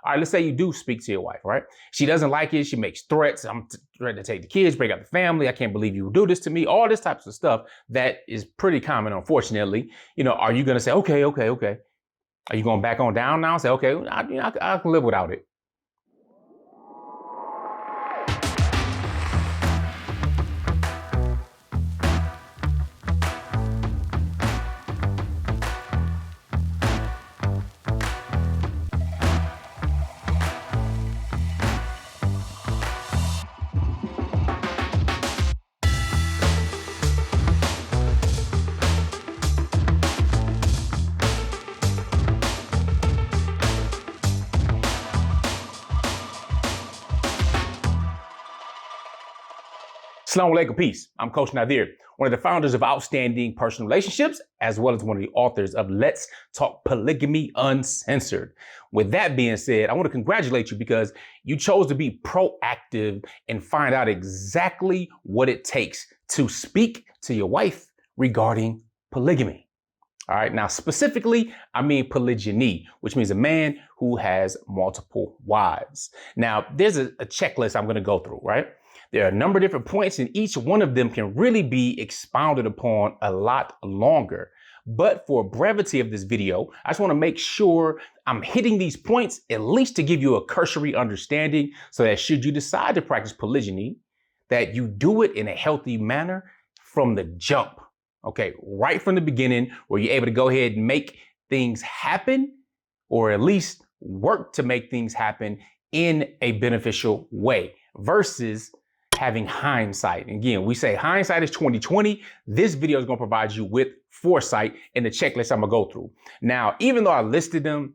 All right, let's say you do speak to your wife, right? She doesn't like it. She makes threats. I'm ready to take the kids, break up the family. I can't believe you would do this to me. All this types of stuff that is pretty common, unfortunately. Are you going to say, okay? Are you going back on down now and say, okay, I can live without it? Assalamu alaikum, peace. I'm Coach Nazir, one of the founders of Outstanding Personal Relationships, as well as one of the authors of Let's Talk Polygamy Uncensored. With that being said, I want to congratulate you because you chose to be proactive and find out exactly what it takes to speak to your wife regarding polygamy. All right, now specifically, I mean polygyny, which means a man who has multiple wives. Now, there's a checklist I'm going to go through, right? There are a number of different points, and each one of them can really be expounded upon a lot longer. But for brevity of this video, I just want to make sure I'm hitting these points at least to give you a cursory understanding so that should you decide to practice polygyny, that you do it in a healthy manner from the jump. Okay, right from the beginning, where you're able to go ahead and make things happen, or at least work to make things happen in a beneficial way versus having hindsight. And again, we say hindsight is 20/20. This video is going to provide you with foresight in the checklist I'm going to go through. Now, even though I listed them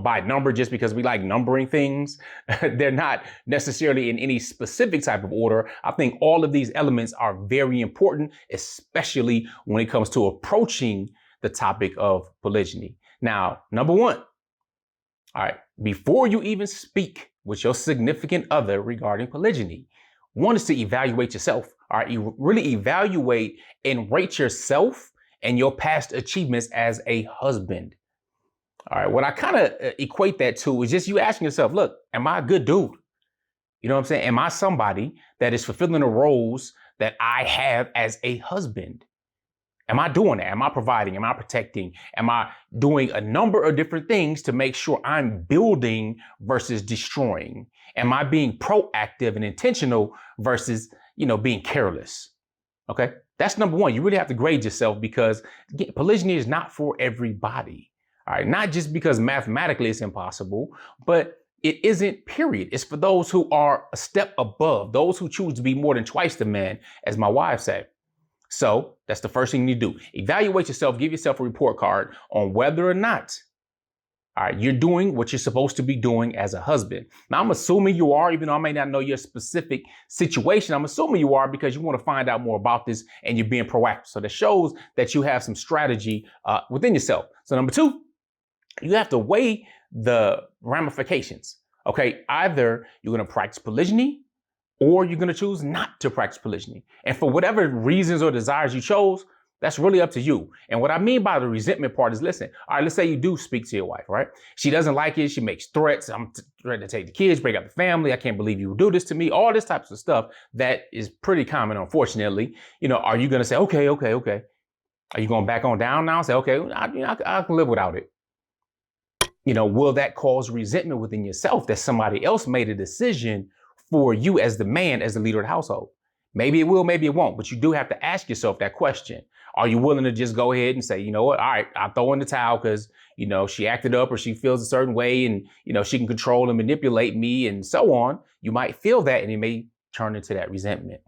by number just because we like numbering things, they're not necessarily in any specific type of order. I think all of these elements are very important, especially when it comes to approaching the topic of polygyny. Now, number one, all right, before you even speak with your significant other regarding polygyny, one is to evaluate yourself. All right, you really evaluate and rate yourself and your past achievements as a husband. All right, what I kind of equate that to is just you asking yourself, look, am I a good dude? You know what I'm saying? Am I somebody that is fulfilling the roles that I have as a husband? Am I doing that? Am I providing? Am I protecting? Am I doing a number of different things to make sure I'm building versus destroying? Am I being proactive and intentional versus, being careless? Okay, that's number one. You really have to grade yourself because polygyny is not for everybody. All right, not just because mathematically it's impossible, but it isn't, period. It's for those who are a step above, those who choose to be more than twice the man, as my wife said. So that's the first thing you do. Evaluate yourself, give yourself a report card on whether or not, all right, you're doing what you're supposed to be doing as a husband. Now, I'm assuming you are, even though I may not know your specific situation. I'm assuming you are because you want to find out more about this and you're being proactive. So that shows that you have some strategy within yourself. So number two, you have to weigh the ramifications. Okay, either you're going to practice polygyny or you're going to choose not to practice polygyny. And for whatever reasons or desires you chose, that's really up to you. And what I mean by the resentment part is, listen, all right, let's say you do speak to your wife, right? She doesn't like it. She makes threats. I'm ready to take the kids, break up the family. I can't believe you would do this to me. All this types of stuff that is pretty common, unfortunately. Are you going to say, okay? Are you going back on down now and say, okay, I can live without it? Will that cause resentment within yourself that somebody else made a decision for you as the man, as the leader of the household? Maybe it will, maybe it won't, but you do have to ask yourself that question. Are you willing to just go ahead and say, you know what, all right, I'll throw in the towel because, she acted up or she feels a certain way and, she can control and manipulate me and so on. You might feel that and it may turn into that resentment.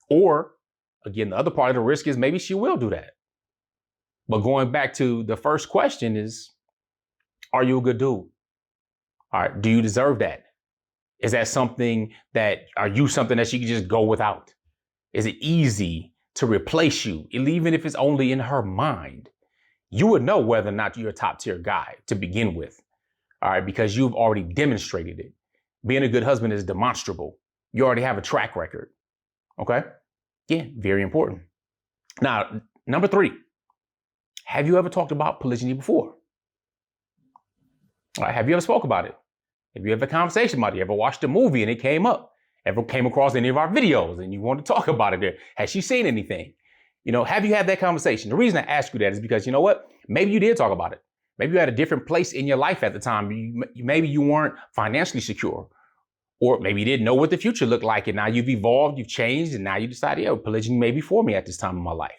Or again, the other part of the risk is maybe she will do that. But going back to the first question is, are you a good dude? All right, do you deserve that? Is that something are you something that she can just go without? Is it easy to replace you, even if it's only in her mind? You would know whether or not you're a top tier guy to begin with. All right, because you've already demonstrated it. Being a good husband is demonstrable. You already have a track record. Okay? Yeah, very important. Now, number three, have you ever talked about polygyny before? All right, have you ever spoke about it? Have you ever had a conversation about it? You ever watched a movie and it came up? Ever came across any of our videos and you want to talk about it there? Has she seen anything? Have you had that conversation? The reason I ask you that is because you know what? Maybe you did talk about it. Maybe you had a different place in your life at the time. Maybe you weren't financially secure. Or maybe you didn't know what the future looked like and now you've evolved, you've changed, and now you decided, polygyny may be for me at this time in my life.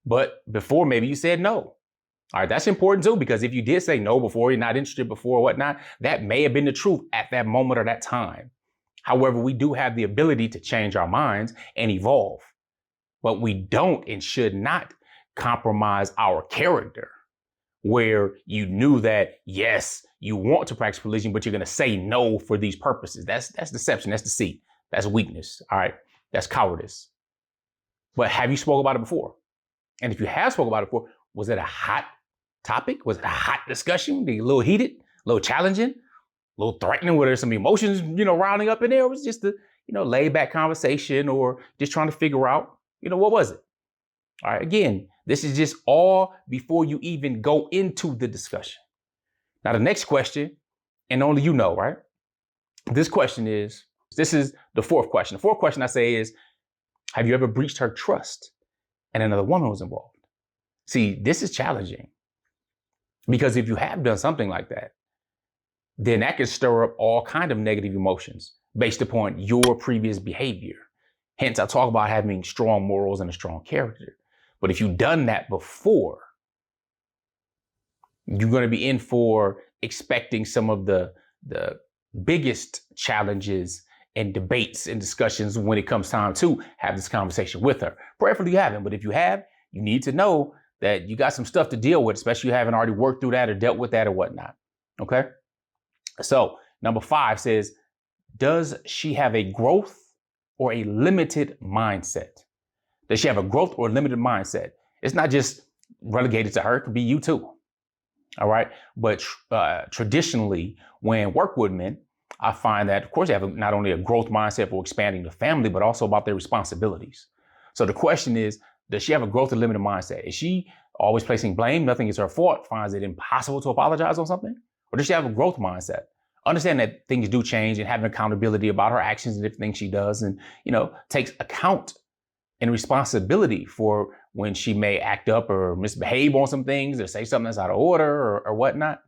But before, maybe you said no. All right, that's important too, because if you did say no before, you're not interested before or whatnot, that may have been the truth at that moment or that time. However, we do have the ability to change our minds and evolve, but we don't and should not compromise our character where you knew that, yes, you want to practice polygyny, but you're going to say no for these purposes. That's deception. That's deceit. That's weakness. All right. That's cowardice. But have you spoke about it before? And if you have spoke about it before, was it a hot topic? Was it a hot discussion? A little heated, a little challenging, a little threatening? Were there some emotions, rounding up in there? Or was it just a, laid back conversation or just trying to figure out, what was it? All right. Again, this is just all before you even go into the discussion. Now, the next question, and only you know, right? This is the fourth question. The fourth question I say is, have you ever breached her trust and another woman was involved? See, this is challenging because if you have done something like that, then that can stir up all kind of negative emotions based upon your previous behavior. Hence, I talk about having strong morals and a strong character. But if you've done that before, you're going to be in for expecting some of the biggest challenges and debates and discussions when it comes time to have this conversation with her. Prayerfully you haven't, but if you have, you need to know that you got some stuff to deal with, especially if you haven't already worked through that or dealt with that or whatnot. Okay? So number 5 says, does she have a growth or a limited mindset? Does she have a growth or limited mindset? It's not just relegated to her. It could be you too. All right. But traditionally, when work with men, I find that, of course, they have not only a growth mindset for expanding the family, but also about their responsibilities. So the question is, does she have a growth or limited mindset? Is she always placing blame? Nothing is her fault. Finds it impossible to apologize on something? Or does she have a growth mindset? Understand that things do change and having accountability about her actions and different things she does and, takes account and responsibility for when she may act up or misbehave on some things or say something that's out of order or whatnot.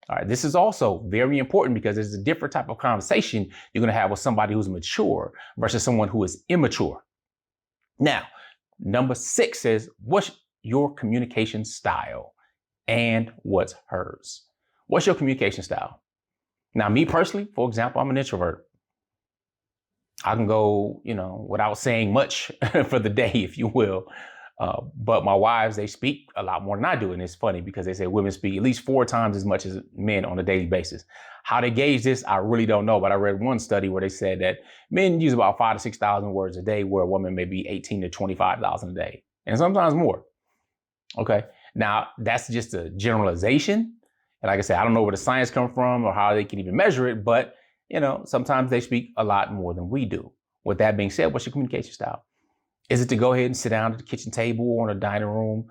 All right, this is also very important because it's a different type of conversation you're going to have with somebody who's mature versus someone who is immature. Now, number 6 says, what's your communication style and what's hers? What's your communication style? Now, me personally, for example, I'm an introvert. I can go, without saying much for the day, if you will. But my wives, they speak a lot more than I do. And it's funny because they say women speak at least 4 times as much as men on a daily basis. How they gauge this, I really don't know. But I read one study where they said that men use about 5,000 to 6,000 words a day, where a woman may be 18,000 to 25,000 a day, and sometimes more. Okay. Now, that's just a generalization. And like I said, I don't know where the science comes from or how they can even measure it. But, sometimes they speak a lot more than we do. With that being said, what's your communication style? Is it to go ahead and sit down at the kitchen table or on a dining room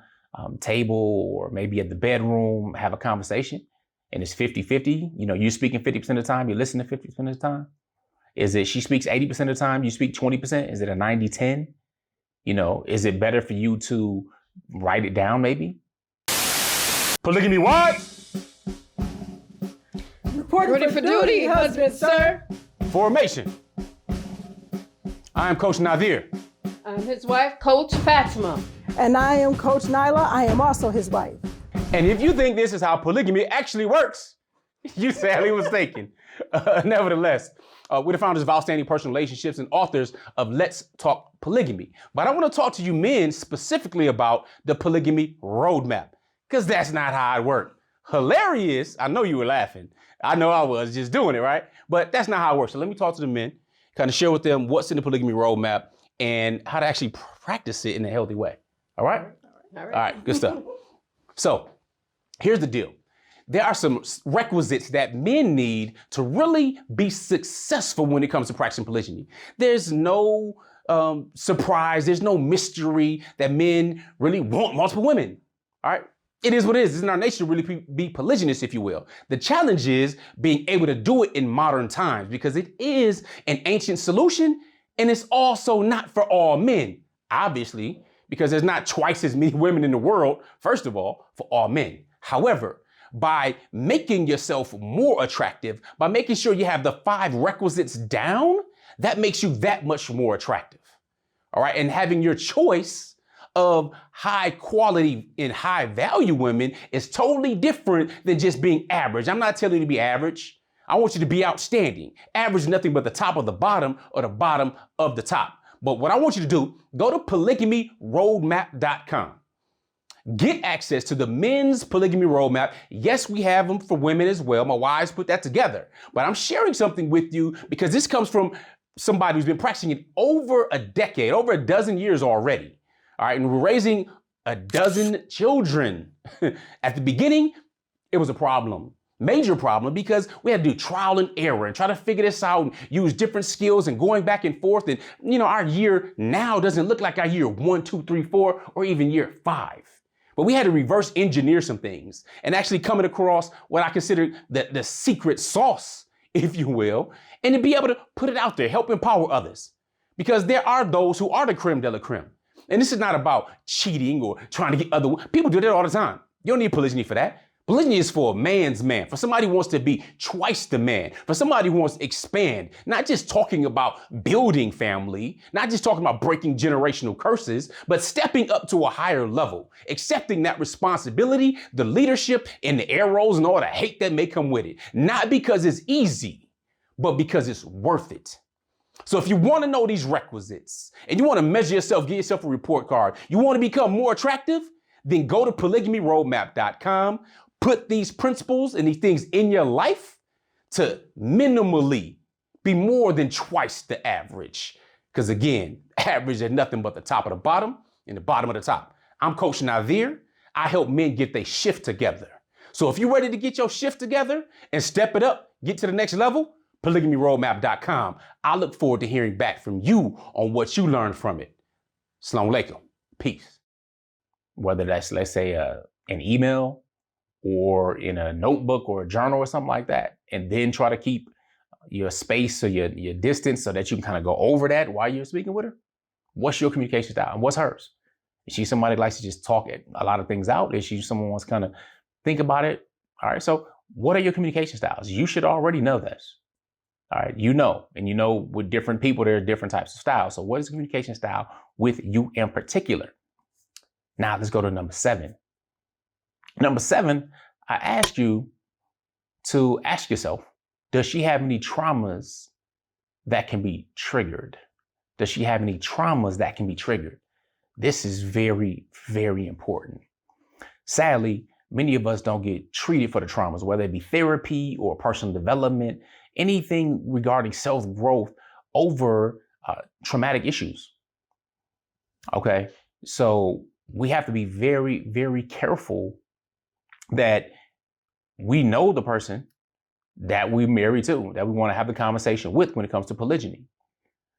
table or maybe at the bedroom, have a conversation and it's 50-50? You're speaking 50% of the time, you listen to 50% of the time? Is it she speaks 80% of the time, you speak 20%? Is it a 90-10? Is it better for you to write it down maybe? Polygamy what? Reporting for duty, husband, sir. Formation. I am Coach Nazir. I'm his wife, Coach Fatimah. And I am Coach Nyla. I am also his wife. And if you think this is how polygamy actually works, you sadly mistaken. Nevertheless, we're the founders of Outstanding Personal Relationships and authors of Let's Talk Polygamy. But I want to talk to you men specifically about the polygamy roadmap, because that's not how it works. Hilarious. I know you were laughing. I know I was just doing it, right? But that's not how it works. So let me talk to the men, kind of share with them what's in the polygamy roadmap and how to actually practice it in a healthy way. All right? All right, good stuff. So here's the deal. There are some requisites that men need to really be successful when it comes to practicing polygyny. There's no surprise. There's no mystery that men really want multiple women. All right? It is what it is. It's in our nature to really be polygynous, if you will. The challenge is being able to do it in modern times because it is an ancient solution and it's also not for all men, obviously, because there's not twice as many women in the world, first of all, for all men. However, by making yourself more attractive, by making sure you have the 5 requisites down, that makes you that much more attractive. All right. And having your choice of high quality and high value women is totally different than just being average. I'm not telling you to be average. I want you to be outstanding. Average is nothing but the top of the bottom or the bottom of the top. But what I want you to do, go to polygamyroadmap.com. Get access to the men's polygamy roadmap. Yes, we have them for women as well. My wives put that together. But I'm sharing something with you because this comes from somebody who's been practicing it over a decade, over a dozen years already. All right, and we're raising a dozen children. At the beginning, it was a problem, major problem, because we had to do trial and error and try to figure this out and use different skills and going back and forth. And, our year now doesn't look like our year 1, 2, 3, 4, or even year 5. But we had to reverse engineer some things and actually coming across what I consider the secret sauce, if you will, and to be able to put it out there, help empower others. Because there are those who are the creme de la creme. And this is not about cheating or trying to get other people do that all the time. You don't need polygyny for that. Polygyny is for a man's man, for somebody who wants to be twice the man, for somebody who wants to expand, not just talking about building family, not just talking about breaking generational curses, but stepping up to a higher level, accepting that responsibility, the leadership and the arrows and all the hate that may come with it. Not because it's easy, but because it's worth it. So if you want to know these requisites and you want to measure yourself, get yourself a report card, you want to become more attractive, then go to polygamyroadmap.com. Put these principles and these things in your life to minimally be more than twice the average. Because again, average is nothing but the top of the bottom and the bottom of the top. I'm Coach Nazir. I help men get their shift together. So if you're ready to get your shift together and step it up, get to the next level, polygamyroadmap.com. I look forward to hearing back from you on what you learned from it. Assalamu alaikum. Peace. Whether that's, let's say, an email, or in a notebook or a journal or something like that, and then try to keep your space or your distance so that you can kind of go over that while you're speaking with her. What's your communication style and what's hers? Is she somebody that likes to just talk a lot of things out? Is she someone who wants to kind of think about it? All right, so what are your communication styles? You should already know this. All right, and with different people, there are different types of styles. So what is the communication style with you in particular? Now let's go to number 7. Number 7, I asked you to ask yourself, does she have any traumas that can be triggered? Does she have any traumas that can be triggered? This is very, very important. Sadly, many of us don't get treated for the traumas, whether it be therapy or personal development, anything regarding self-growth over traumatic issues. Okay, so we have to be very, very careful that we know the person that we're married to, that we want to have the conversation with when it comes to polygyny.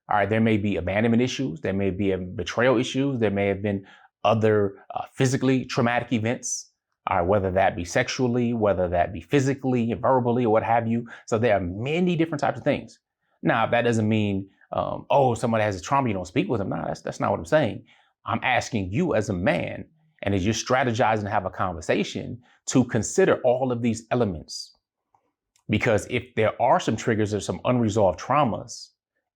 All right, there may be abandonment issues, there may be betrayal issues, there may have been other physically traumatic events, all right, whether that be sexually, whether that be physically, verbally, or what have you. So there are many different types of things. Now, that doesn't mean, somebody has a trauma, you don't speak with them. No, that's not what I'm saying. I'm asking you as a man, and as you're strategizing to have a conversation, to consider all of these elements. Because if there are some triggers or some unresolved traumas,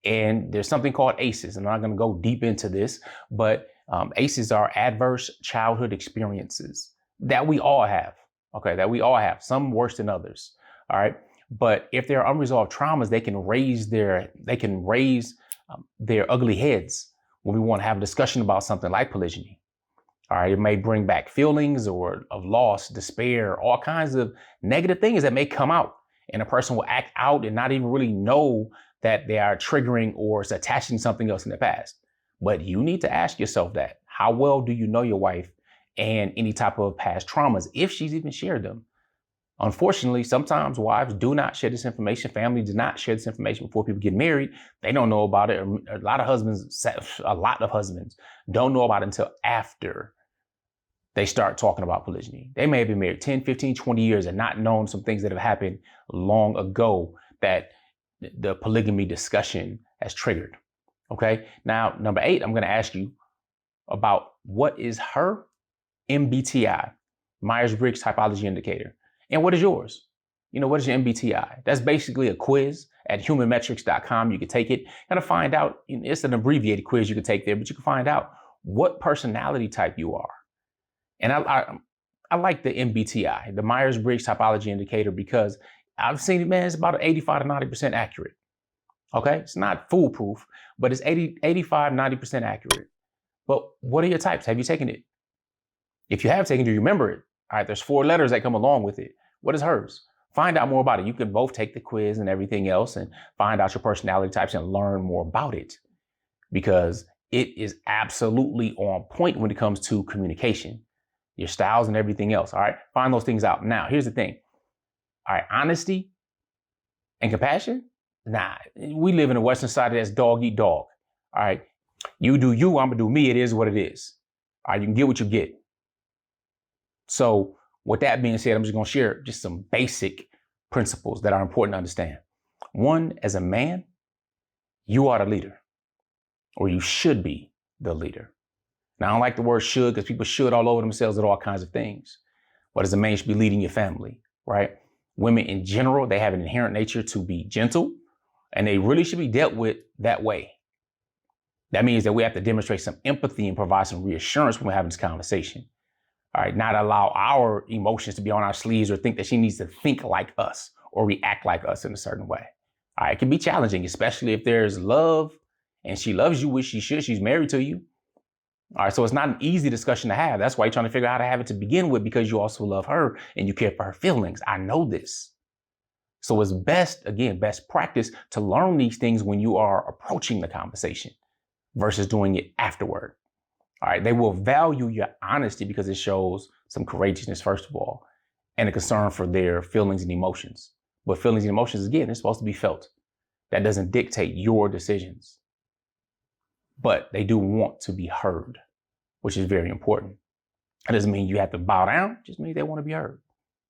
and there's something called ACEs, and I'm not going to go deep into this, but ACEs are adverse childhood experiences that we all have, okay, that we all have, some worse than others, all right? But if there are unresolved traumas, they can raise their ugly heads when we want to have a discussion about something like polygyny. All right, it may bring back feelings of loss, despair, all kinds of negative things that may come out, and a person will act out and not even really know that they are triggering or is attaching something else in the past. But you need to ask yourself that. How well do you know your wife and any type of past traumas, if she's even shared them? Unfortunately, sometimes wives do not share this information. Family does not share this information before people get married. They don't know about it. A lot of husbands don't know about it until after they start talking about polygyny. They may have been married 10, 15, 20 years and not known some things that have happened long ago that the polygamy discussion has triggered. Okay. Now, number 8, I'm going to ask you about what is her MBTI, Myers-Briggs Typology Indicator, and what is yours? What is your MBTI? That's basically a quiz at humanmetrics.com. You can take it and find out. It's an abbreviated quiz you can take there, but you can find out what personality type you are. And I like the MBTI, the Myers-Briggs Typology Indicator, because I've seen it, man, it's about 85 to 90% accurate. Okay. It's not foolproof, but it's 85, 90% accurate. But what are your types? Have you taken it? If you have taken it, you remember it. All right. There's 4 letters that come along with it. What is hers? Find out more about it. You can both take the quiz and everything else and find out your personality types and learn more about it, because it is absolutely on point when it comes to communication, your styles and everything else. All right. Find those things out. Now, here's the thing. All right. Honesty and compassion. Nah, we live in a Western society that's dog eat dog. All right. You do you, I'm gonna do me. It is what it is. All right. You can get what you get. So with that being said, I'm just gonna share just some basic principles that are important to understand. One, as a man, you are the leader, or you should be the leader. Now, I don't like the word should, because people should all over themselves at all kinds of things. But as a man, you should be leading your family, right? Women in general, they have an inherent nature to be gentle, and they really should be dealt with that way. That means that we have to demonstrate some empathy and provide some reassurance when we're having this conversation. All right, not allow our emotions to be on our sleeves or think that she needs to think like us or react like us in a certain way. All right, it can be challenging, especially if there's love and she loves you, which she should. She's married to you. All right, so it's not an easy discussion to have. That's why you're trying to figure out how to have it to begin with, because you also love her and you care for her feelings. I know this. So it's best practice to learn these things when you are approaching the conversation versus doing it afterward. All right, they will value your honesty because it shows some courageousness, first of all, and a concern for their feelings and emotions. But feelings and emotions, again, they're supposed to be felt. That doesn't dictate your decisions. But they do want to be heard, which is very important. That doesn't mean you have to bow down. It just means they want to be heard.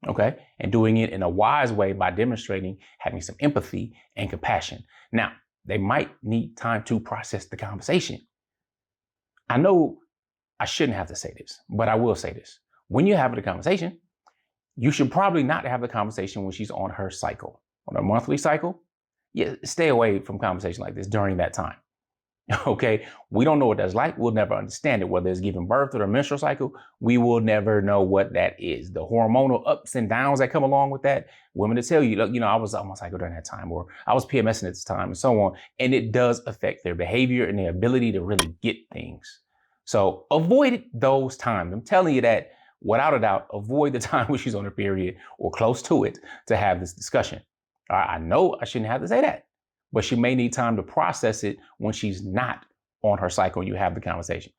Okay. And doing it in a wise way by demonstrating having some empathy and compassion. Now, they might need time to process the conversation. I know I shouldn't have to say this, but I will say this. When you're having a conversation, you should probably not have the conversation when she's on her cycle, on her monthly cycle. Yeah, stay away from conversation like this during that time. Okay, we don't know what that's like. We'll never understand it. Whether it's giving birth or the menstrual cycle, we will never know what that is. The hormonal ups and downs that come along with that. Women to tell you, look, I was on my cycle during that time, or I was PMSing at this time, and so on. And it does affect their behavior and their ability to really get things. So avoid those times. I'm telling you that without a doubt. Avoid the time when she's on her period or close to it to have this discussion. I know I shouldn't have to say that, but she may need time to process it when she's not on her cycle and you have the conversation.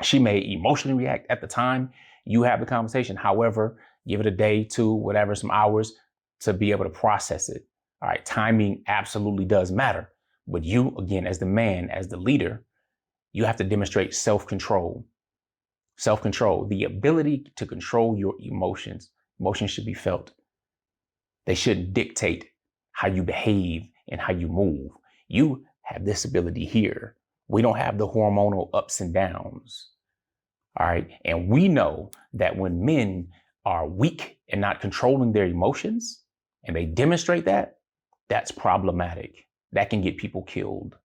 She may emotionally react at the time you have the conversation. However, give it a day, 2, whatever, some hours to be able to process it. All right, timing absolutely does matter. But you, again, as the man, as the leader, you have to demonstrate self-control. Self-control, the ability to control your emotions. Emotions should be felt. They shouldn't dictate how you behave and how you move. You have this ability here. We don't have the hormonal ups and downs. All right. And we know that when men are weak and not controlling their emotions, and they demonstrate that, that's problematic. That can get people killed.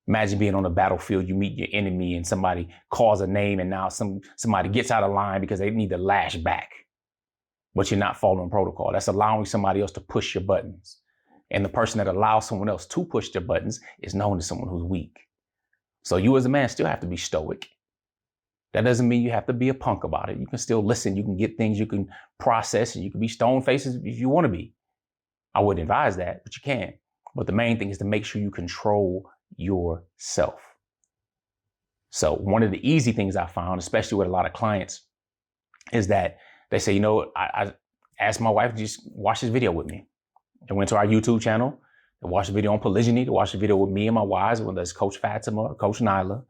Imagine being on a battlefield, you meet your enemy and somebody calls a name and now somebody gets out of line because they need to lash back. But you're not following protocol. That's allowing somebody else to push your buttons. And the person that allows someone else to push their buttons is known as someone who's weak. So you as a man still have to be stoic. That doesn't mean you have to be a punk about it. You can still listen. You can get things you can process, and you can be stone faces if you want to be. I wouldn't advise that, but you can. But the main thing is to make sure you control yourself. So one of the easy things I found, especially with a lot of clients, is that they say, I asked my wife to just watch this video with me. They went to our YouTube channel, they watched the video on polygyny, they watched the video with me and my wives, whether it's Coach Fatimah or Coach Nyla.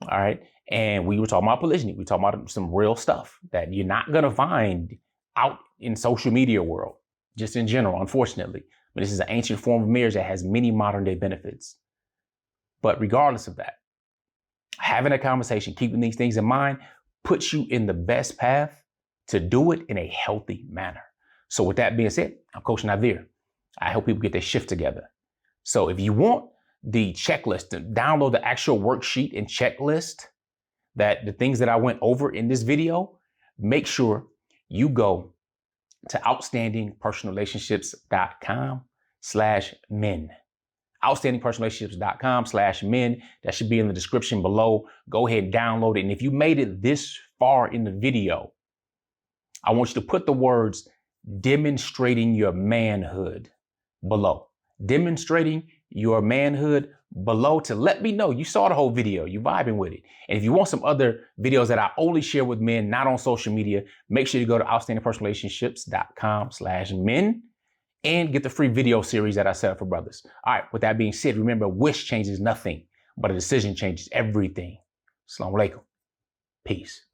All right. And we were talking about polygyny. We talking about some real stuff that you're not going to find out in social media world, just in general, unfortunately. But this is an ancient form of marriage that has many modern day benefits. But regardless of that, having a conversation, keeping these things in mind, puts you in the best path to do it in a healthy manner. So with that being said, I'm Coach Nazir. I help people get their shift together. So if you want the checklist, to download the actual worksheet and checklist, that the things that I went over in this video, make sure you go to outstandingpersonalrelationships.com/men. outstandingpersonalrelationships.com/men. That should be in the description below. Go ahead and download it. And if you made it this far in the video, I want you to put the words demonstrating your manhood below. Demonstrating your manhood below to let me know you saw the whole video, you vibing with it. And if you want some other videos that I only share with men, not on social media, make sure you go to outstandingpersonalrelationships.com/men and get the free video series that I set up for brothers. All right, with that being said, remember, a wish changes nothing, but a decision changes everything. Assalamu alaikum. Peace.